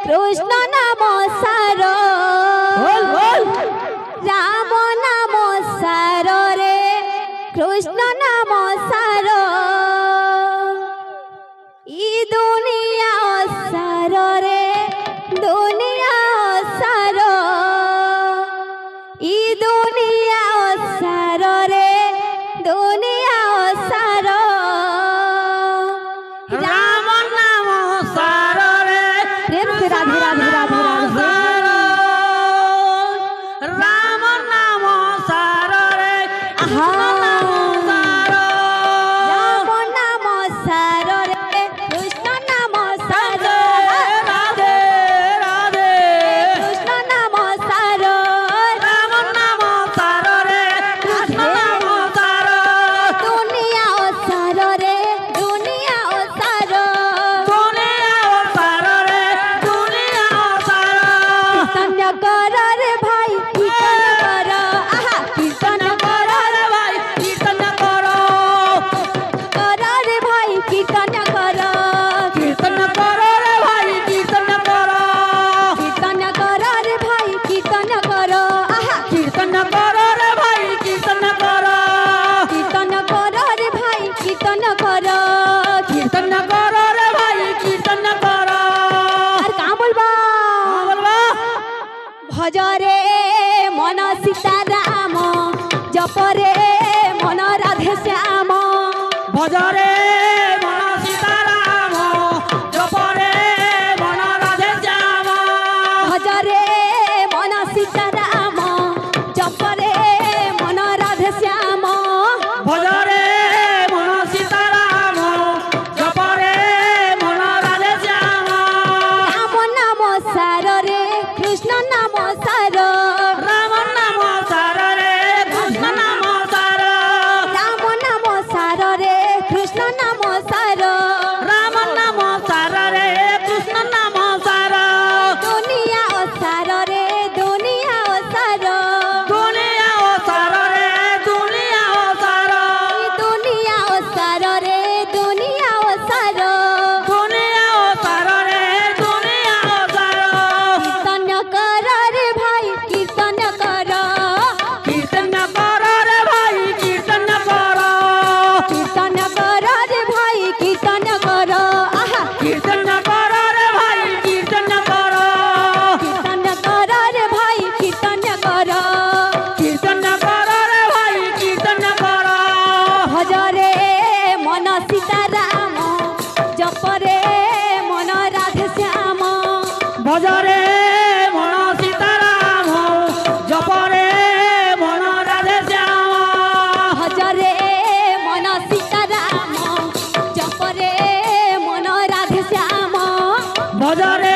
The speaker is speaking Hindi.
कृष्ण नाम सार राम नाम सार रे कृष्ण नाम सार ई दुनिया सार रे दुनिया सार ई दुनिया सार रे दुनिया सार राम नाम सार रे प्रेम से राधे राधे राधे राधे राम नाम सार रे आहा राम राम नाम सार रे कृष्ण नाम सार राधे राधे कृष्ण नाम सार राम नाम सार रे कृष्ण नाम सार दुनिया सार रे दुनिया सार दुनिया सार रे दुनिया सार कीर्तन कर रे भाई कीर्तन कर आहा कीर्तन कर रे भाई कीर्तन करो रे भाई कीर्तन कर कीर्तन करो रे भाई कीर्तन करो कीर्तन कर रे भाई कीर्तन कर आहा कीर्तन करो रे भाई कीर्तन करो कीर्तन कर रे भाई कीर्तन कर कीर्तन करो रे भाई कीर्तन करो আর কাম বলবা बोलबा ভজরে মন সীতারাম জপরে মন রাধে শ্যাম भजरे मन सीताराम जपरे मन राधे श्याम ভজরে মন সীতারাম জপরে মন রাধে শ্যাম भजरे मन सीताराम जपरे मन राधे श्याम রাম নাম সার রে কৃষ্ণ নাম সার राम नाम सार रे कृष्ण नाम सार রাম নাম সার রে কৃষ্ণ নাম সার राम नाम सार रे कृष्ण नाम सार দুনিয়া সার রে দুনিয়া সার दुनिया ओ सार रे दुनिया ओ सार दुनिया सार रे दुनिया सार दुनिया ओ सार रे दुनिया ओ सार कीर्तन कर रे भाई कीर्तन कर कीर्तन करो रे भाई कीर्तन करो कीर्तन कर रे भाई कीर्तन कर आहा कीर्तन करो रे भाई कीर्तन करो कीर्तन कर रे भाई कीर्तन कर कीर्तन करो रे भाई कीर्तन करो भजरे मन सीताराम जपरे मन राधे श्याम भजरे मन सीताराम जपरे मन राधे श्याम भजरे मन सीताराम जपरे मन राधे श्याम भजरे